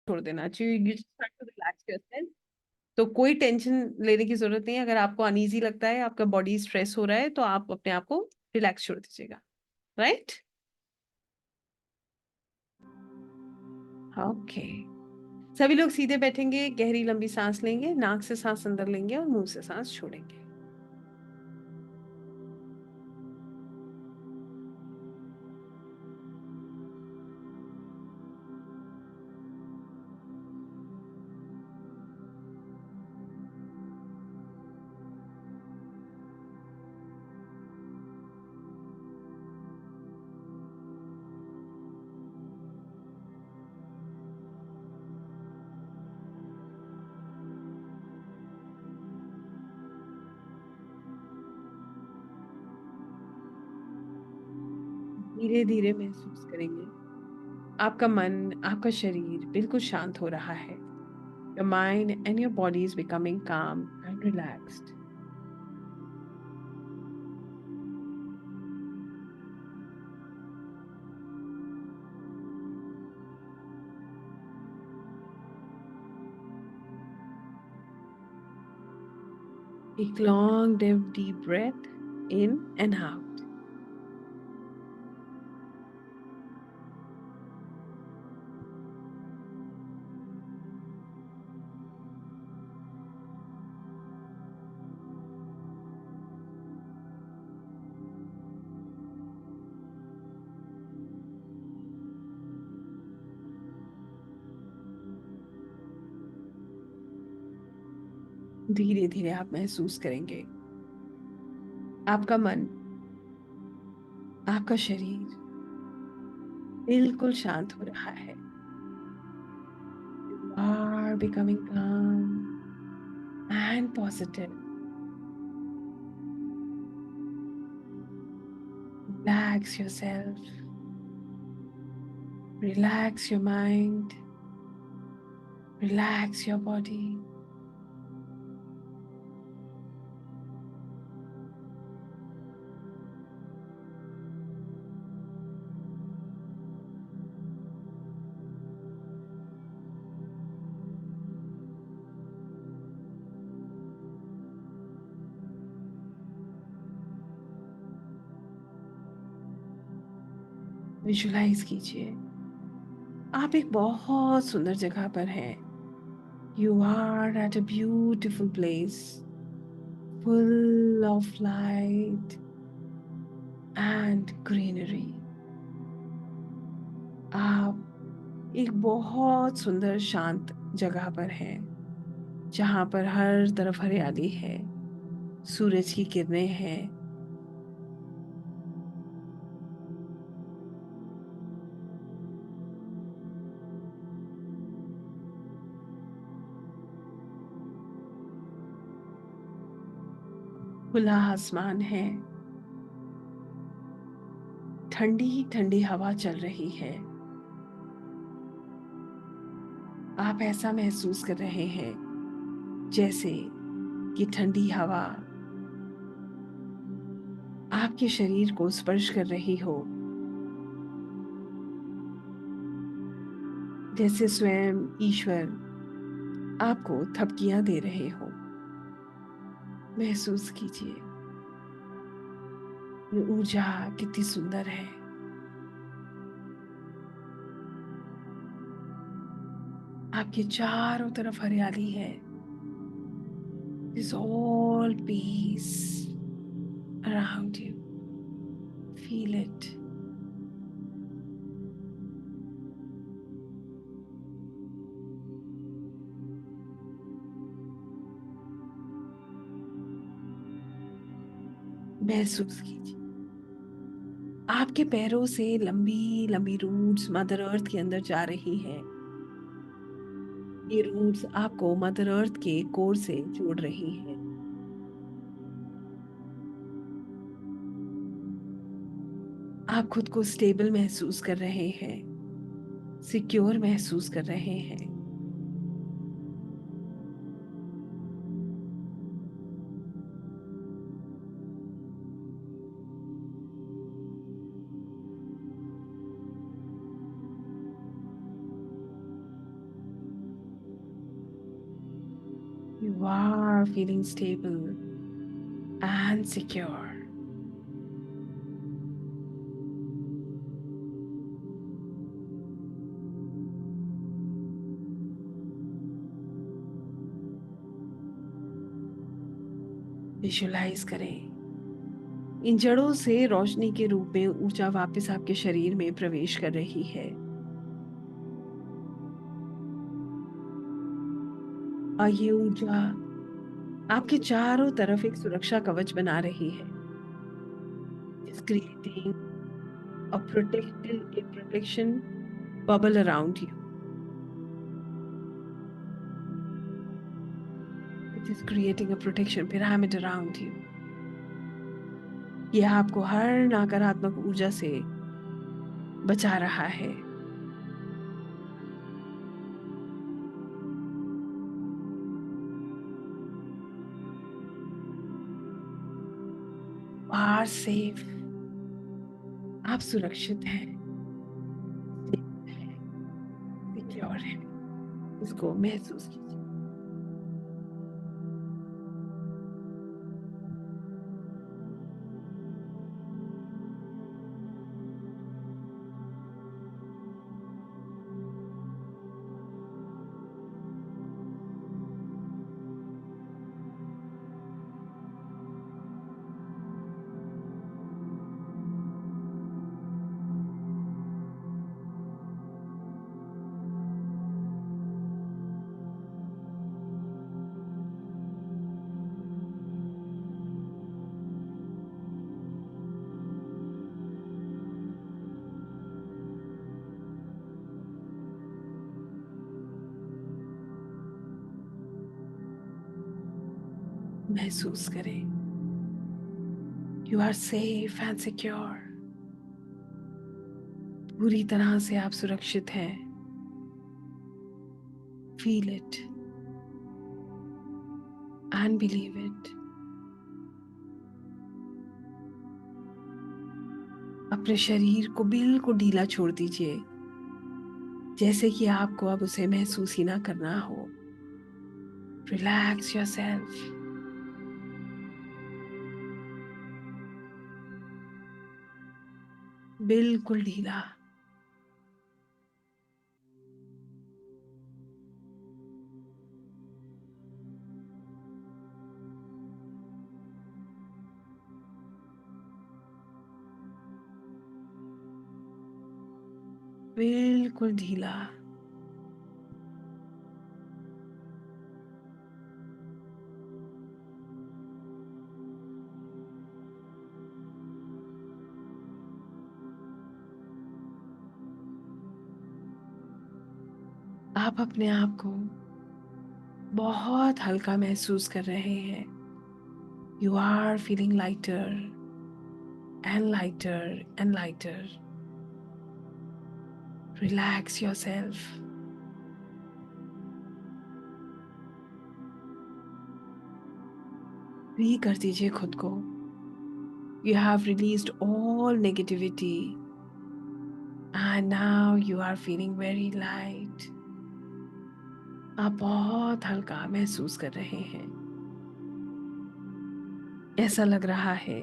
छोड़ देना चाहिए। You start to relax yourself. तो कोई टेंशन लेने की जरूरत नहीं है। अगर आपको अनईजी लगता है, आपका बॉडी स्ट्रेस हो रहा है, तो आप अपने आप को रिलैक्स छोड़ दीजिएगा। राइट। ओके। सभी लोग सीधे बैठेंगे, गहरी लंबी सांस लेंगे, नाक से सांस अंदर लेंगे और मुंह से सांस छोड़ेंगे। धीरे धीरे महसूस करेंगे आपका मन, आपका शरीर बिल्कुल शांत हो रहा है। Your mind and your body is becoming calm and relaxed. Take long, deep breath in and out. धीरे धीरे आप महसूस करेंगे आपका मन, आपका शरीर बिल्कुल शांत हो रहा है। You are becoming calm and positive. Relax yourself. Relax your mind. Relax your body. Visualise कीजिए आप एक बहुत सुंदर जगह पर हैं। You are at a beautiful place, full of light and greenery. आप एक बहुत सुंदर शांत जगह पर हैं, जहाँ पर हर तरफ हरियाली है, सूरज की किरणें हैं। खुला आसमान है, ठंडी ठंडी हवा चल रही है। आप ऐसा महसूस कर रहे हैं जैसे कि ठंडी हवा आपके शरीर को स्पर्श कर रही हो, जैसे स्वयं ईश्वर आपको थपकियां दे रहे हो। महसूस कीजिए ये ऊर्जा कितनी सुंदर है। आपके चारों तरफ हरियाली है। It's all peace around you. Feel it. महसूस कीजिए आपके पैरों से लंबी लंबी रूट्स मदर अर्थ के अंदर जा रही हैं। ये रूट्स आपको मदर अर्थ के कोर से जोड़ रही हैं। आप खुद को स्टेबल महसूस कर रहे हैं, सिक्योर महसूस कर रहे हैं। You are feeling stable and secure. Visualise करें, इन जड़ों से रोशनी के रूप में ऊर्जा वापस आपके शरीर में प्रवेश कर रही है और ये ऊर्जा आपके चारों तरफ एक सुरक्षा कवच बना रही है, is creating a protection bubble around you. It is creating a protection pyramid around you. यह आपको हर नकारात्मक ऊर्जा से बचा रहा है। आर सेफ, आप सुरक्षित हैं, सिक्योर हैं। इसको महसूस कीजिए। महसूस करें, you are safe and secure. पूरी तरह से आप सुरक्षित हैं। Feel it and believe it. अपने शरीर को बिल्कुल ढीला छोड़ दीजिए, जैसे कि आपको अब उसे महसूस ही ना करना हो। Relax yourself. बिल्कुल ढीला। बिल्कुल ढीला। आप अपने आप को बहुत हल्का महसूस कर रहे हैं। You are feeling lighter and lighter and lighter. Relax yourself. Free कर दीजिए खुद को। You have released all negativity and now you are feeling very light. आप बहुत हल्का महसूस कर रहे हैं। ऐसा लग रहा है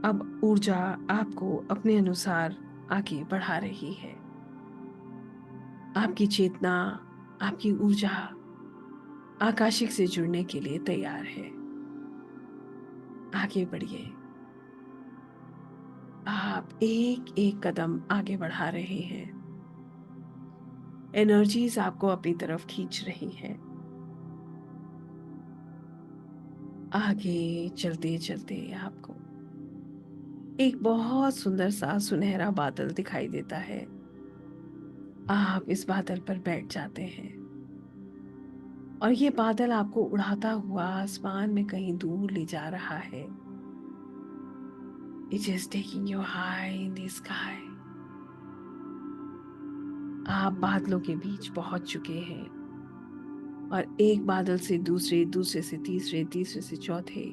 अब ऊर्जा आपको अपने अनुसार आगे बढ़ा रही है। आपकी चेतना, आपकी ऊर्जा आकाशिक से जुड़ने के लिए तैयार है। आगे बढ़िए। आप एक एक कदम आगे बढ़ा रहे हैं। एनर्जीज आपको अपनी तरफ खींच रही हैं। आगे चलते चलते आपको एक बहुत सुंदर सा सुनहरा बादल दिखाई देता है। आप इस बादल पर बैठ जाते हैं और ये बादल आपको उड़ाता हुआ आसमान में कहीं दूर ले जा रहा है। It is taking you high in the sky. आप बादलों के बीच पहुंच चुके हैं और एक बादल से दूसरे, दूसरे से तीसरे, तीसरे से चौथे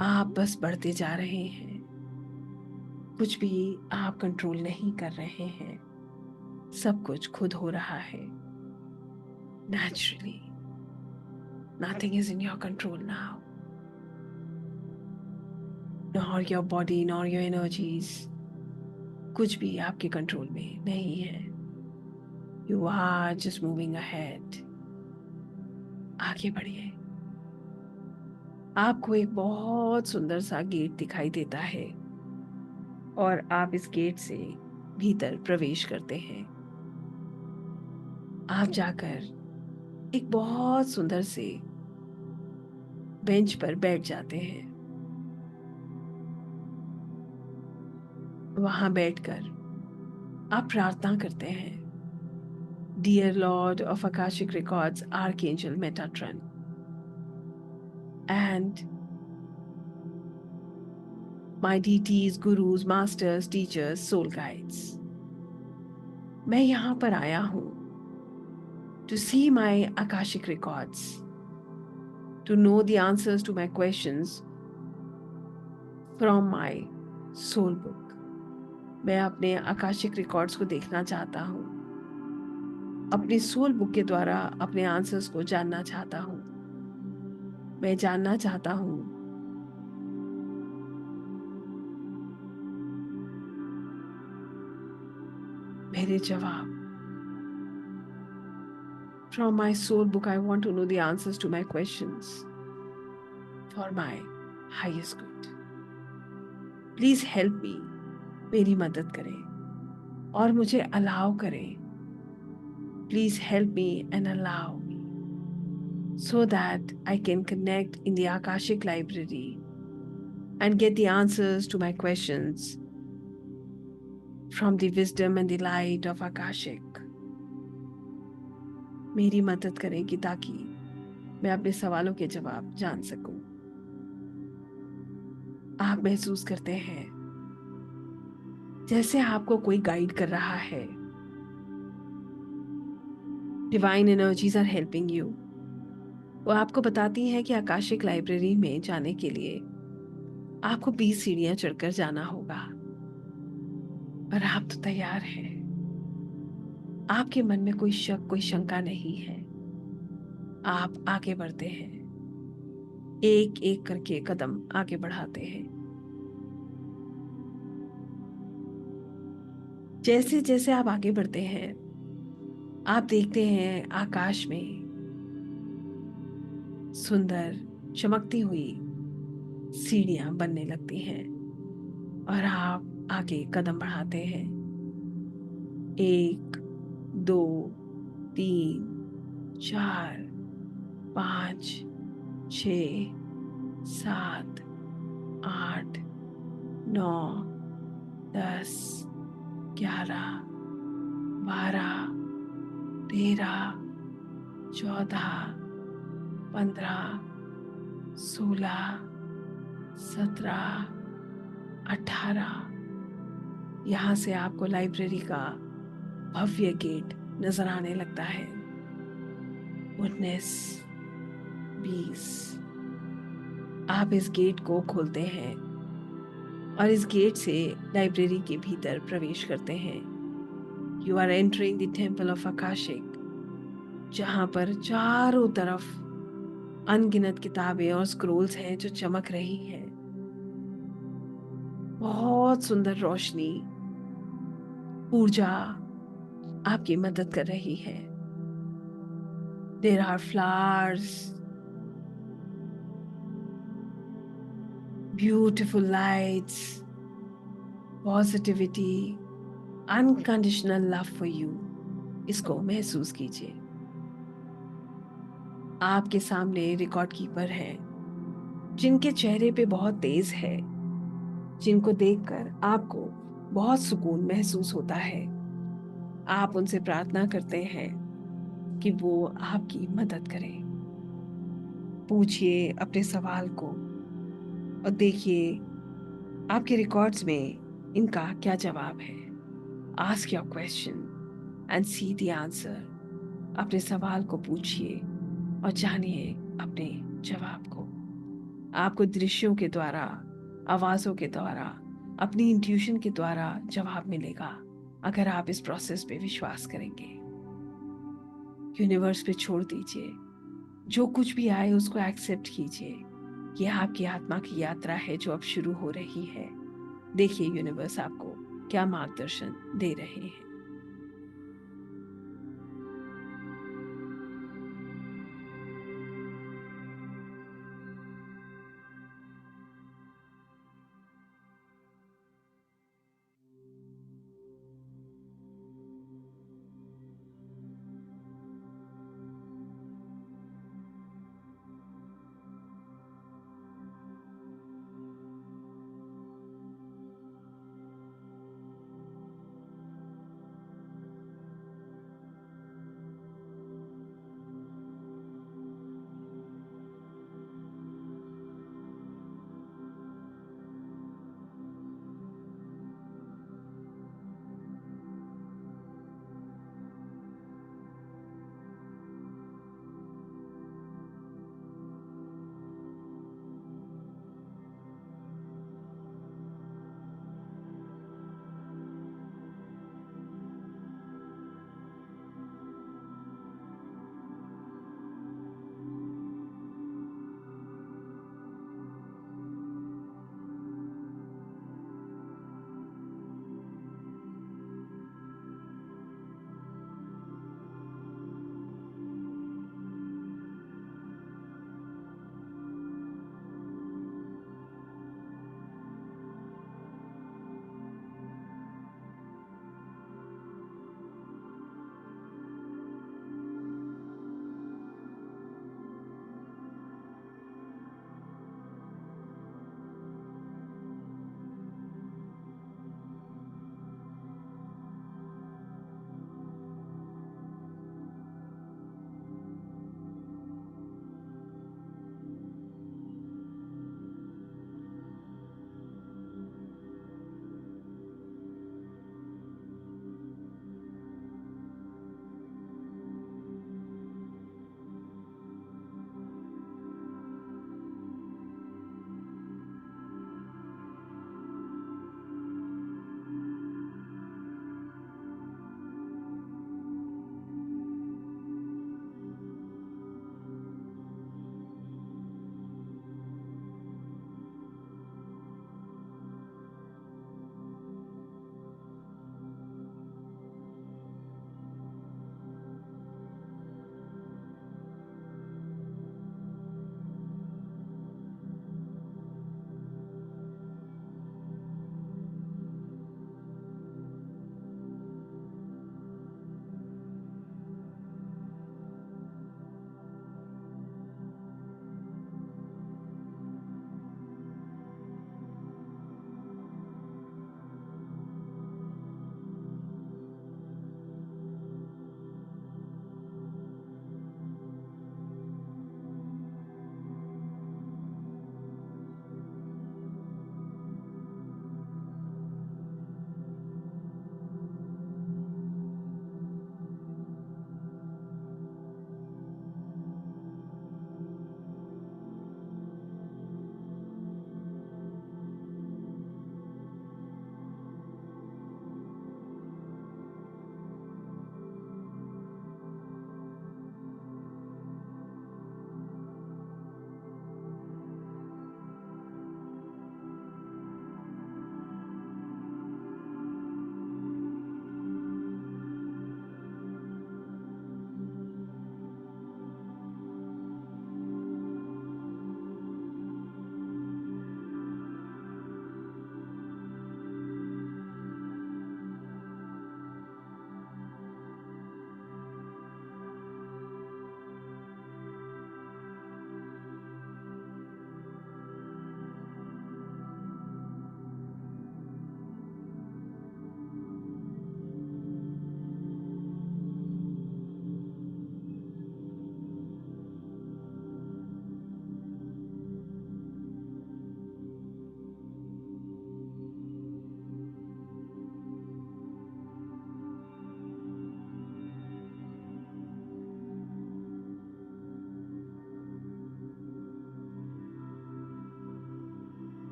आप बस बढ़ते जा रहे हैं। कुछ भी आप कंट्रोल नहीं कर रहे हैं। सब कुछ खुद हो रहा है, naturally. Nothing is in your control now. Nor your body, nor your energies. कुछ भी आपके कंट्रोल में नहीं है. You are just moving ahead. आगे बढ़िए. आपको एक बहुत सुंदर सा गेट दिखाई देता है और आप इस गेट से भीतर प्रवेश करते हैं. आप जाकर एक बहुत सुंदर से बेंच पर बैठ जाते हैं. वहां बैठकर आप प्रार्थना करते हैं. Dear Lord of Akashic Records, Archangel Metatron, and my deities, gurus, masters, teachers, soul guides. मैं यहाँ पर आया हूँ to see my Akashic records, to know the answers to my questions from my soul book. मैं अपने Akashic records को देखना चाहता हूँ. अपनी सोल बुक के द्वारा अपने आंसर्स को जानना चाहता हूँ. मैं जानना चाहता हूँ मेरे जवाब. From my soul book, I want to know the answers to my questions for my highest good. Please help me. मेरी मदद करें और मुझे अलाउ करें. Please help me and allow me so that I can connect in the Akashic library and get the answers to my questions from the wisdom and the light of Akashic. मेरी मदद करेंगी ताकि मैं अपने सवालों के जवाब जान सकूं. आप महसूस करते हैं जैसे आपको कोई गाइड कर रहा है. Divine energies are helping you. वो आपको बताती हैं कि आकाशिक लाइब्रेरी में जाने के लिए आपको 20 सीढ़ियां चढ़कर जाना होगा. पर आप तो तैयार हैं. आपके मन में कोई शक, कोई शंका नहीं है. आप आगे बढ़ते हैं. एक एक करके कदम आगे बढ़ाते हैं. जैसे जैसे आप आगे बढ़ते हैं आप देखते हैं आकाश में सुंदर चमकती हुई सीढ़ियां बनने लगती हैं और आप आगे कदम बढ़ाते हैं. 1 2 3 4 5 6 7 8 9 10 11 12 13 14 15 16 17 18. यहाँ से आपको लाइब्रेरी का भव्य गेट नजर आने लगता है. 19 20. आप इस गेट को खोलते हैं और इस गेट से लाइब्रेरी के भीतर प्रवेश करते हैं. You are entering the temple of Akashic, जहां पर चारों तरफ अनगिनत किताबें और स्क्रोल्स हैं जो चमक रही हैं. बहुत सुंदर रोशनी, ऊर्जा आपकी मदद कर रही है. There are flowers, beautiful lights, positivity, unconditional love for you. इसको महसूस कीजिए. आपके सामने रिकॉर्ड कीपर हैं जिनके चेहरे पे बहुत तेज है, जिनको देखकर आपको बहुत सुकून महसूस होता है. आप उनसे प्रार्थना करते हैं कि वो आपकी मदद करें. पूछिए अपने सवाल को और देखिए आपके रिकॉर्ड्स में इनका क्या जवाब है. Ask your question and see the answer. अपने सवाल को पूछिए और जानिए अपने जवाब को. आपको दृश्यों के द्वारा, आवाज़ों के द्वारा, अपनी इंट्यूशन के द्वारा जवाब मिलेगा अगर आप इस प्रोसेस पे विश्वास करेंगे. यूनिवर्स पे छोड़ दीजिए. जो कुछ भी आए उसको एक्सेप्ट कीजिए। ये आपकी आत्मा की यात्रा है जो अब शुरू हो रही है। देखिए यूनिवर्स आपको क्या मार्गदर्शन दे रहे हैं।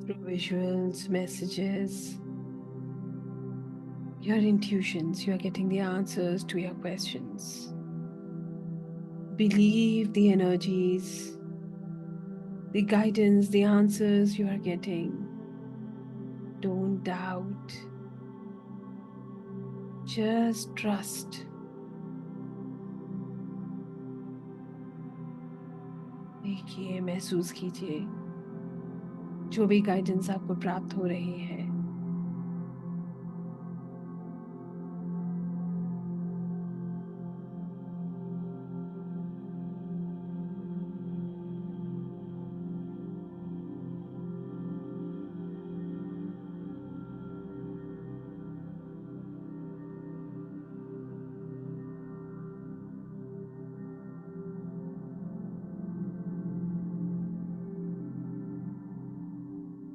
through visuals, messages, your intuitions, you are getting the answers to your questions. Believe the energies, the guidance, the answers you are getting. Don't doubt. Just trust. देखिए, महसूस कीजिए जो भी गाइडेंस आपको प्राप्त हो रही है.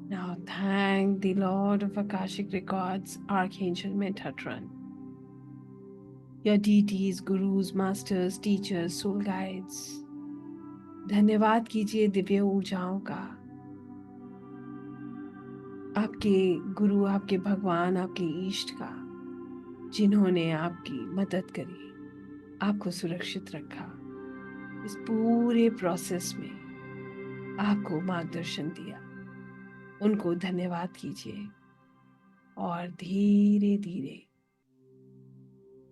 Now thank the Lord of Akashic Records, Archangel Metatron, your deities, gurus, masters, teachers, soul guides. धन्यवाद कीजिए दिव्य ऊर्जाओं का, आपके गुरु, आपके भगवान, आपके इष्ट का, जिन्होंने आपकी मदद करी, आपको सुरक्षित रखा, इस पूरे प्रोसेस में आपको मार्गदर्शन दिया. उनको धन्यवाद कीजिए और धीरे धीरे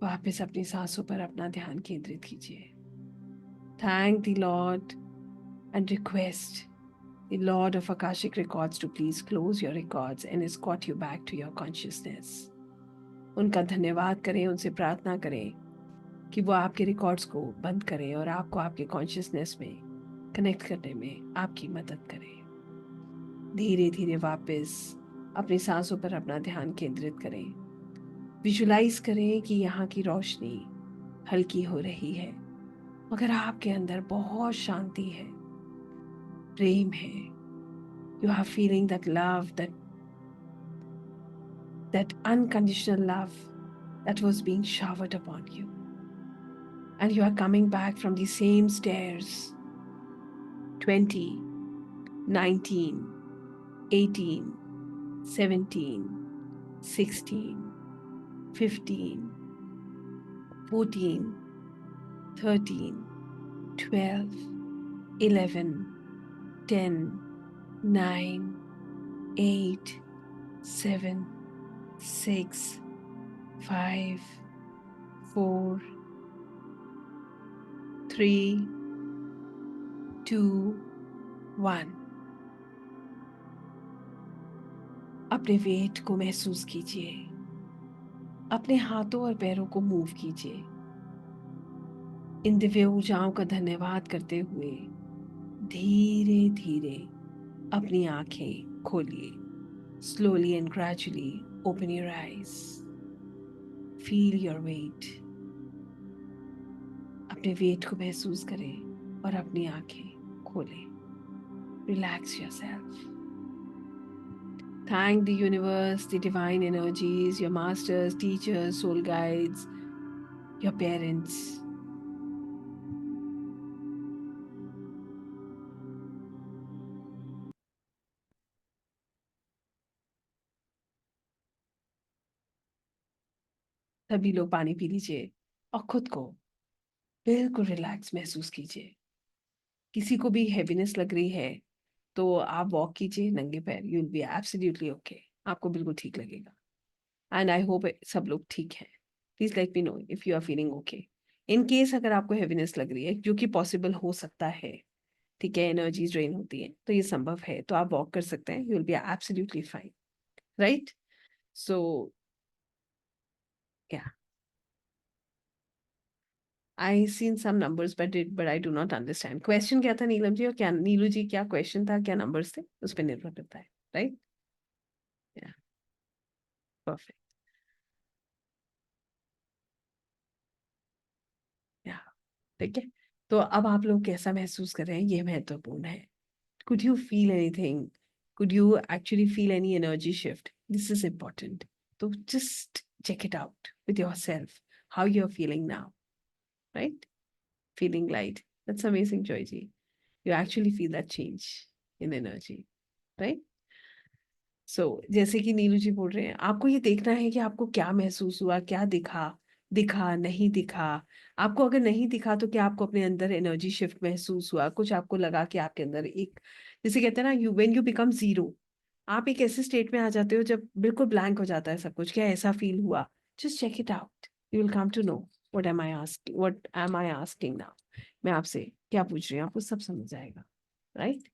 वापस अपनी सांसों पर अपना ध्यान केंद्रित कीजिए. Thank the Lord and request the Lord of Akashic Records to please close your records and escort you back to your consciousness. उनका धन्यवाद करें, उनसे प्रार्थना करें कि वो आपके रिकॉर्ड्स को बंद करें और आपको आपके कॉन्शियसनेस में कनेक्ट करने में आपकी मदद करें. धीरे धीरे वापस अपनी सांसों पर अपना ध्यान केंद्रित करें. विजुलाइज करें कि यहाँ की रोशनी हल्की हो रही है, मगर आपके अंदर बहुत शांति है, प्रेम है. You are feeling that love, that unconditional love that was being showered upon you. And you are coming back from the same stairs. 20, 19, 18, 17, 16, 15, 14, 13, 12, 11, 10, 9, 8, 7, 6, 5, 4, 3, 2, 1. अपने वेट को महसूस कीजिए, अपने हाथों और पैरों को मूव कीजिए. इन दिव्य ऊर्जाओं का धन्यवाद करते हुए धीरे धीरे अपनी आंखें खोलिए. Slowly and gradually open your eyes. Feel your weight. अपने वेट को महसूस करें और अपनी आंखें खोलें. Relax yourself. Thank the universe, the divine energies, your masters, teachers, soul guides, your parents. सभी लोग पानी पी लीजिए और खुद को बिल्कुल रिलैक्स महसूस कीजिए. किसी को भी हेवीनेस लग रही है तो आप वॉक कीजिए नंगे पैर. You will be absolutely okay. आपको बिल्कुल ठीक लगेगा. एंड आई होप सब लोग ठीक हैं. Please let me know if you are feeling okay. In case अगर आपको हेवीनेस लग रही है, जो कि पॉसिबल हो सकता है, ठीक है, एनर्जी ड्रेन होती है, तो ये संभव है, तो आप वॉक कर सकते हैं. You will be absolutely fine, right? So yeah I seen some numbers but I do not understand. Question क्या था नीलम जी, और क्या नीलू जी, क्या क्वेश्चन था, क्या नंबर्स थे, उस पर निर्भर करता है, राइट? या परफेक्ट. या ठीक है. तो अब आप लोग कैसा महसूस कर रहे हैं, ये महत्वपूर्ण है. Could you feel anything? Could you actually feel any energy shift? This is important. So just check it out with yourself, how you're feeling now, right? Feeling light. That's amazing, Joyji. You actually feel that change in energy, right? जैसे कि नीलू जी बोल रहे हैं, आपको ये देखना है कि आपको क्या महसूस हुआ, क्या दिखा, दिखा नहीं दिखा। आपको अगर नहीं दिखा तो क्या आपको अपने अंदर एनर्जी शिफ्ट महसूस हुआ, कुछ आपको लगा कि आपके अंदर एक, जैसे कहते हैं ना, you when you become zero, आप एक ऐसे स्टेट में आ जाते हो जब बिल्कुल ब्लैंक हो जाता है सब कुछ, क्या ऐसा फील हुआ? Just check it out, you will come to know what am I asking now. मैं आपसे क्या पूछ रही हूँ, आपको सब समझ आएगा, right?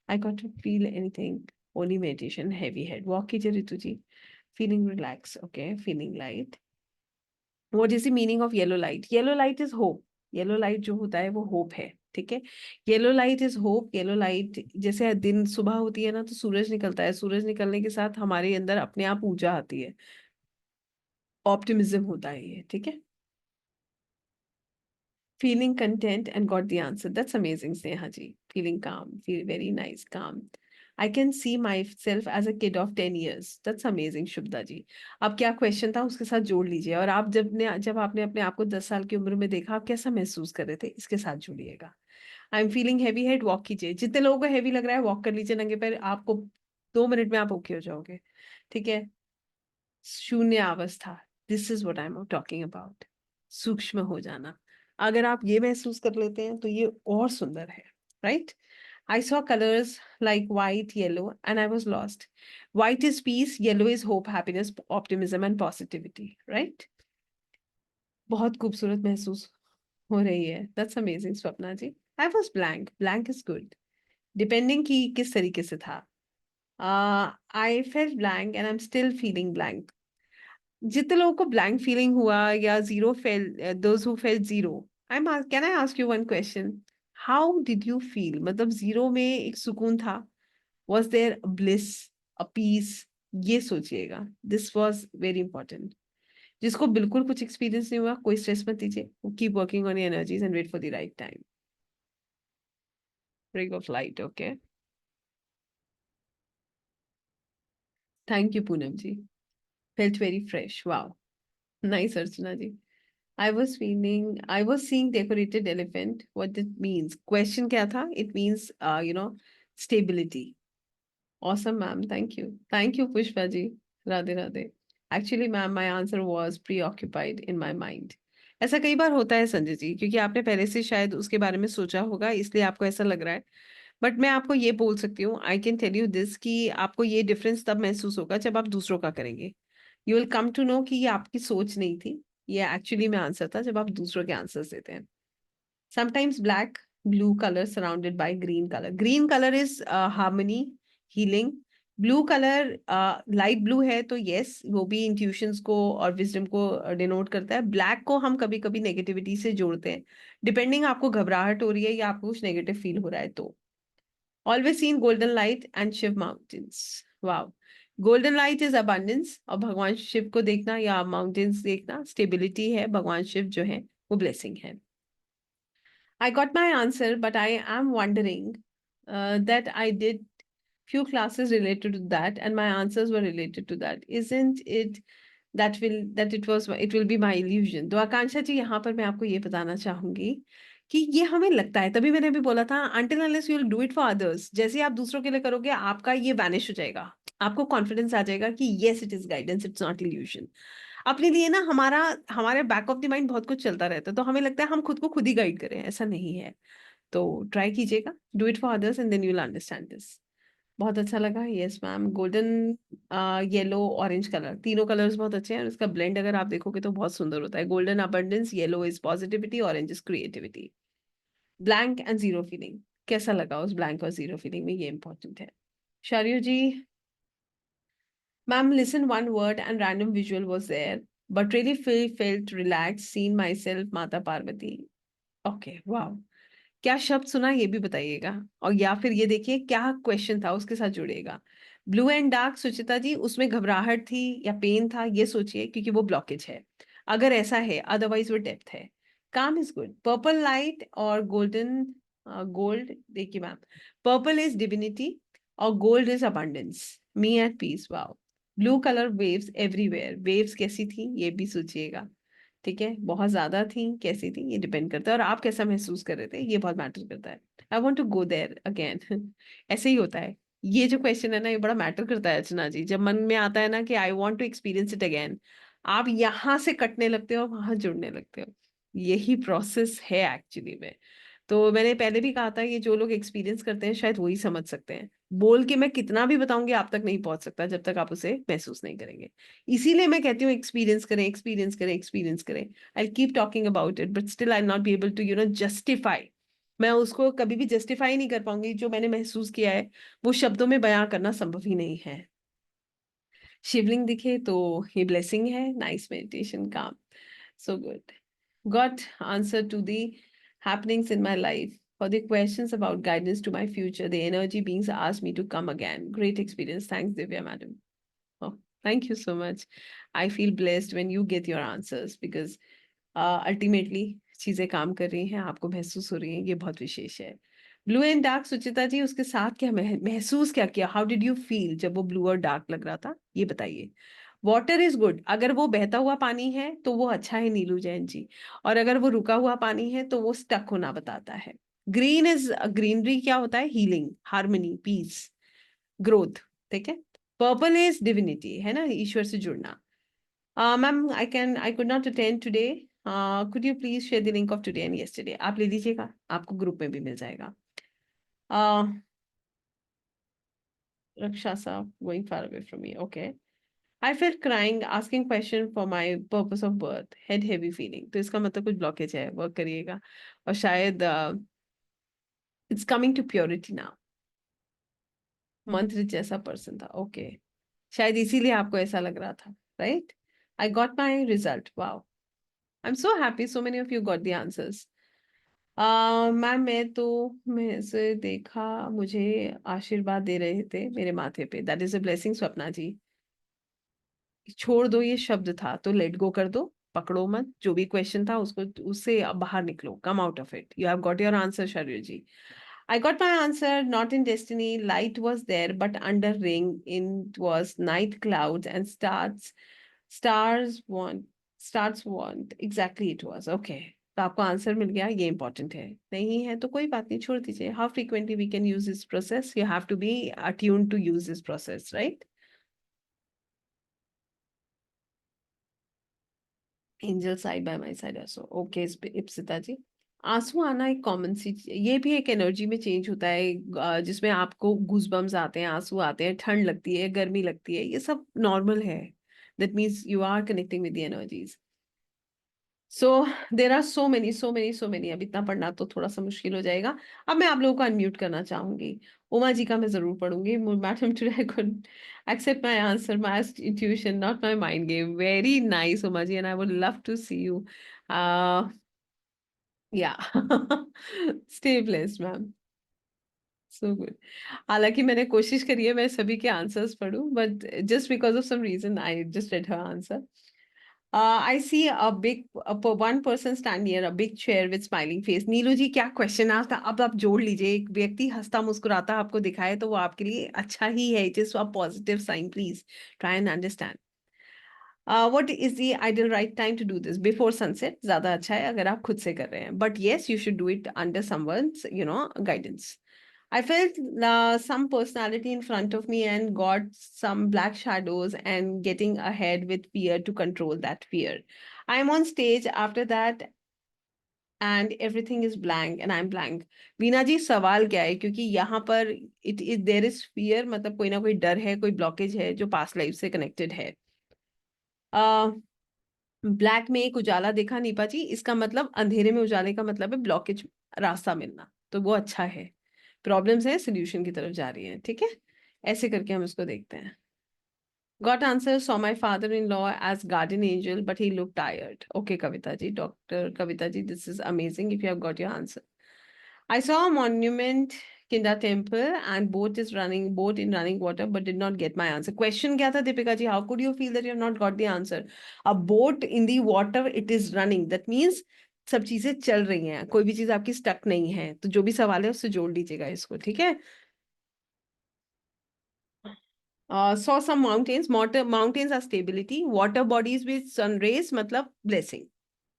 I got to feel anything. Only meditation, heavy head. Walk कीजिए रितु जी. Feeling relaxed. Okay. Feeling light. What is the meaning of yellow light? Yellow light is hope. Yellow light जो होता है वो hope है. ठीक है. Yellow light is hope. Yellow light जैसे दिन सुबह होती है ना तो सूरज निकलता है. सूरज निकलने के साथ हमारे अंदर अपने आप ऊर्जा आती है. ऑप्टिमिज्म होता है ये. ठीक है. Feeling content and got the answer. That's amazing, Sneha ji. Feeling calm, feel very nice, calm. I can see myself as a kid of 10 years. That's amazing, Shubda ji. अब क्या क्वेश्चन था उसके साथ जोड़ लीजिए, और आप जब आपने अपने आप को 10 साल की उम्र में देखा, आप कैसा महसूस कर रहे थे, इसके साथ जुड़िएगा. I am feeling heavy head, walk कीजिए. जितने लोगों को हैवी लग रहा है वॉक कर लीजिए नंगे पैर, आपको 2 मिनट में आप ओके हो जाओगे. ठीक है. शून्य अवस्था, this is what I am talking about. सूक्ष्म हो जाना. अगर आप ये महसूस कर लेते हैं तो ये और सुंदर है, right? I saw colours like white yellow and I was lost. White is peace, yellow is hope, happiness, optimism and positivity, right? बहुत खूबसूरत महसूस हो रही है. That's amazing Swapna ji. I was blank. Blank is good, depending की किस तरीके से था. I felt blank and I am still feeling blank. जितने लोगों को ब्लैंक फीलिंग हुआ या zero feel, those who feel zero, can I ask you one question? How did you feel? मतलब जीरो में एक सुकून था. Was there bliss, a peace? ये सोचिएगा. This was very important. जिसको बिल्कुल कुछ एक्सपीरियंस नहीं हुआ, कोई स्ट्रेस मत दीजिए. Keep working on your energies and wait for the right time. Break of light. Okay. Thank you Poonam ji. Felt very fresh. Wow. Nice Archana ji. I was seeing decorated elephant. What it means? Question क्या था? It means, stability. Awesome, ma'am. Thank you. Thank you, Pushpa ji. Radhe Radhe. Actually, ma'am, my answer was preoccupied in my mind. ऐसा कई बार होता है संजय जी, क्योंकि आपने पहले से शायद उसके बारे में सोचा होगा, इसलिए आपको ऐसा लग रहा है. बट मैं आपको ये बोल सकती हूँ, I can tell you this, कि आपको ये डिफरेंस तब महसूस होगा जब आप दूसरों का करेंगे. You will come to know कि ये आपकी सोच नहीं थी, ये एक्चुअली में आंसर था, जब आप दूसरों के आंसर्स देते हैं. Sometimes black, blue colour surrounded by green colour. Green colour is harmony, healing. Blue colour, light blue है तो यस, वो भी इंट्यूशंस को और विजडम को डिनोट करता है. ब्लैक को हम कभी कभी नेगेटिविटी से जोड़ते हैं, डिपेंडिंग आपको घबराहट हो रही है या आपको कुछ नेगेटिव फील हो रहा है तो. Always seen golden light and Shiv mountains. Wow. Golden light is abundance, और भगवान शिव को देखना या माउंटेन्स देखना स्टेबिलिटी है. भगवान शिव जो है वो ब्लेसिंग है. I got my answer, but I am wondering that I did few classes related to that and my answers were related to that. Isn't it it will be my illusion? तो आकांक्षा जी, यहाँ पर मैं आपको ये बताना चाहूंगी कि ये हमें लगता है, तभी मैंने भी बोला था, until unless you will do it for others, जैसे ही आप दूसरों के लिए करोगे आपका ये वैनिश हो जाएगा. आपको कॉन्फिडेंस आ जाएगा कि yes it is guidance, it's not illusion. अपने लिए ना हमारे बैक ऑफ द माइंड बहुत कुछ चलता रहता है, तो हमें लगता है हम खुद को खुद ही गाइड करें. ऐसा नहीं है. तो ट्राई कीजिएगा, do it for others and then you will understand this. बहुत अच्छा लगा. Yes ma'am. Golden, yellow, orange colour, तीनों कलर्स बहुत अच्छे हैं और इसका ब्लेंड अगर आप देखोगे तो बहुत सुंदर होता है. Golden abundance, yellow is positivity, orange is creativity. Blank and zero feeling, कैसा लगा उस ब्लैंक और जीरो फीलिंग में, ये इंपॉर्टेंट है. Shariyo ji, ma'am listen one word and random visual was there but really felt relax, seen myself Mata Parvati. Okay. Wow. क्या शब्द सुना ये भी बताइएगा, और या फिर ये देखिए क्या क्वेश्चन था उसके साथ जुड़ेगा. ब्लू एंड डार्क सुचिता जी, उसमें घबराहट थी या पेन था, ये सोचिए, क्योंकि वो ब्लॉकेज है अगर ऐसा है, अदरवाइज वो डेप्थ है. Calm is good. Purple light और गोल्डन, गोल्ड देखिए मैम, पर्पल इज डिविनिटी और gold is abundance, me at peace. Wow. Blue colour, waves everywhere. Waves कैसी थी ये भी सोचिएगा. ठीक है, बहुत ज्यादा थी, कैसी थी, ये डिपेंड करता है, और आप कैसा महसूस कर रहे थे ये बहुत मैटर करता है. I want to go there again. ऐसे ही होता है, ये जो क्वेश्चन है ना, ये बड़ा मैटर करता है अर्चना जी। जब मन में आता है ना कि I want to experience it again, आप यहाँ से कटने लगते हो, वहां जुड़ने लगते हो। यही प्रोसेस है एक्चुअली में। तो मैंने पहले भी कहा था कि जो लोग एक्सपीरियंस करते हैं शायद वही समझ सकते हैं। बोल के मैं कितना भी बताऊंगी आप तक नहीं पहुंच सकता जब तक आप उसे महसूस नहीं करेंगे। इसीलिए मैं कहती हूँ एक्सपीरियंस करें, एक्सपीरियंस करें, एक्सपीरियंस करें। I keep talking about it but still I not be able to justify. मैं उसको कभी भी जस्टिफाई नहीं कर पाऊंगी। जो मैंने महसूस किया है वो शब्दों में बयां करना संभव ही नहीं है। शिवलिंग दिखे तो ये ब्लेसिंग है। नाइस मेडिटेशन, काम, so good. Got answer to the happenings in my life. For the questions about guidance to my future, the energy beings asked me to come again. Great experience. Thanks, Divya madam. Oh, thank you so much. I feel blessed when you get your answers because ultimately चीजें काम कर रही हैं, आपको महसूस हो रही हैं, ये बहुत विशेष है। ब्लू एंड डार्क, सुचिता जी, उसके साथ क्या महसूस क्या किया? हाउ डिड यू फील जब वो ब्लू और डार्क लग रहा था, ये बताइए। वाटर इज गुड, अगर वो बहता हुआ पानी है तो वो अच्छा है नीलू जैन जी। और अगर वो रुका हुआ पानी है तो वो स्टक होना बताता है। ग्रीन इज, ग्रीनरी क्या होता है? Healing, harmony, peace, growth. ठीक है। पर्पल इज डिविनिटी, है ना, ईश्वर से जुड़ना। Ma'am, I could not attend today. Could you please share the link of today and yesterday? आप ले लीजिएगा, आपको ग्रुप में भी मिल जाएगा। रक्षा साहब, going far away from me, okay. I felt crying asking question for my purpose of birth, head heavy feeling, तो इसका मतलब कुछ ब्लॉकेज है, वर्क करिएगा। और शायद it's coming to purity now. मंत्र जैसा पर्सन था, ओके। शायद इसीलिए आपको ऐसा लग रहा था, right? I got my result, wow, I am so happy, so many of you got the answers. Ma'am, मैं तो, मैं से देखा, मुझे आशीर्वाद दे रहे थे मेरे माथे पे, that is a blessing Swapna ji. छोड़ दो ये शब्द था तो लेट गो कर दो, पकड़ो मत। जो भी क्वेश्चन था उसको, उससे अब बाहर निकलो, come out of it. You have got your answer शरीर जी। I got my answer, not in destiny. Light was there, but under ring, in was night clouds and stars. Stars want, stars want. Exactly it was. Okay. तो आपको answer मिल गया, ये important है। नहीं है तो कोई बात नहीं, छोड़ दीजिए। How frequently we can use this process? You have to be attune to use this process, right? Angel side by my side also, okay Ipsita ji. आंसू आना एक कॉमन सी ये भी एक एनर्जी में चेंज होता है, जिसमें आपको गूजबम्स आते हैं, आंसू आते हैं, ठंड लगती है, गर्मी लगती है, ये सब नॉर्मल है। That means you are connecting with the energies. So there are so many. अब इतना पढ़ना तो थोड़ा सा मुश्किल हो जाएगा। अब मैं आप लोगों को अनम्यूट करना चाहूंगी। उमा जी का मैं जरूर पढ़ूंगी। Madam, today I could accept my answer, my intuition, not my mind game. Very nice, Uma ji, and I would love to see you. Uh, yeah. Stay blessed, ma'am. So good. हालांकि मैंने कोशिश करी है मैं सभी के answers पढूं, but just because of some reason I just read her answer. I see a big one person stand near a big chair with smiling face. नीलू जी, क्या क्वेश्चन आता? अब आप जोड़ लीजिए, एक व्यक्ति हंसता मुस्कुराता आपको दिखाए तो वो आपके लिए अच्छा ही है। It is a positive sign, please try and understand. What is the ideal right time to do this? Before sunset ज्यादा अच्छा है अगर आप खुद से कर रहे हैं, but yes, you should do it under someone's guidance. I felt some personality in front of me and got some black shadows and getting ahead with fear to control that fear. I'm on stage after that and everything is blank and I'm blank. Veena जी, सवाल क्या है? क्योंकि यहाँ पर it is there is fear, मतलब कोई ना कोई डर है, कोई ब्लॉकेज है जो पास्ट लाइफ से कनेक्टेड है। ब्लैक में एक उजाला देखा नीपा जी, इसका मतलब अंधेरे में उजाले का मतलब है ब्लॉकेज, रास्ता मिलना, तो वो अच्छा है। प्रॉब्लम्स है, सोल्यूशन की तरफ जा रही है, ठीक है। ऐसे करके हम इसको देखते हैं। Got answer. Saw my father-in-law as guardian angel, but he looked tired. Okay, Kavita ji, Dr. Kavita ji, this is amazing if you have got your answer. I saw a monument, Kinda temple, and boat in running water, but did not get my answer. Question kya tha, Deepika ji? How could you feel that you have not got the answer? A boat in the water, it is running. That means सब चीजें चल रही हैं, कोई भी चीज आपकी stuck नहीं है। तो जो भी सवाल है उससे जोड़ लीजिएगा इसको, ठीक है। Saw some mountains. Mountains are stability. Water bodies with sun rays, मतलब blessing.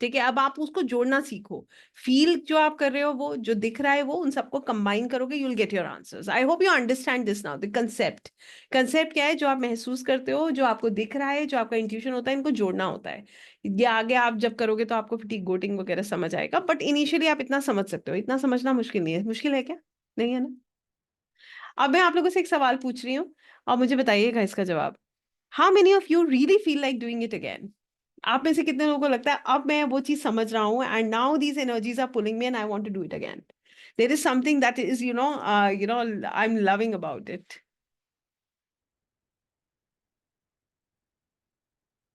ठीक है, अब आप उसको जोड़ना सीखो। फील जो आप कर रहे हो, वो जो दिख रहा है, वो उन सबको कंबाइन करोगे, you will get your answers. I hope you understand this now, the concept. Concept क्या है? जो आप महसूस करते हो, जो आपको दिख रहा है, जो आपका इंट्यूशन होता है, इनको जोड़ना होता है। ये आगे आप जब करोगे तो आपको फिर गोटिंग वगैरह समझ आएगा, बट इनिशियली आप इतना समझ सकते हो। इतना समझना मुश्किल नहीं है। मुश्किल है क्या? नहीं है ना? अब मैं आप लोगों से एक सवाल पूछ रही हूँ, और मुझे बताइएगा इसका जवाब। How many of you really feel like doing it again? आप में से कितने लोगों को लगता है अब मैं वो चीज समझ रहा हूँ, and now these energies are pulling me and I want to do it again? There is something that is I am loving about it.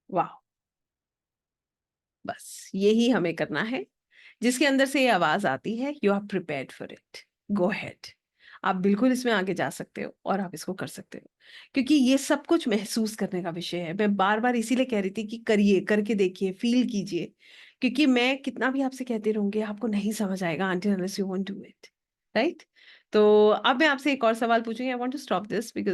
वाह! बस यही हमें करना है। जिसके अंदर से ये आवाज आती है, you are prepared for it, go ahead. आप बिल्कुल इसमें आगे जा सकते हो और आप इसको कर सकते हो, क्योंकि ये सब कुछ महसूस करने का विषय है। मैं बार बार इसीलिए कह रही थी कि करिए, करके देखिए, फील कीजिए। क्योंकि मैं कितना भी आपसे कहते रहूंगी, आपको नहीं समझ आएगा until unless you won't do it, right? तो अब मैं आपसे एक और सवाल पूछूंगी। I want to stop this because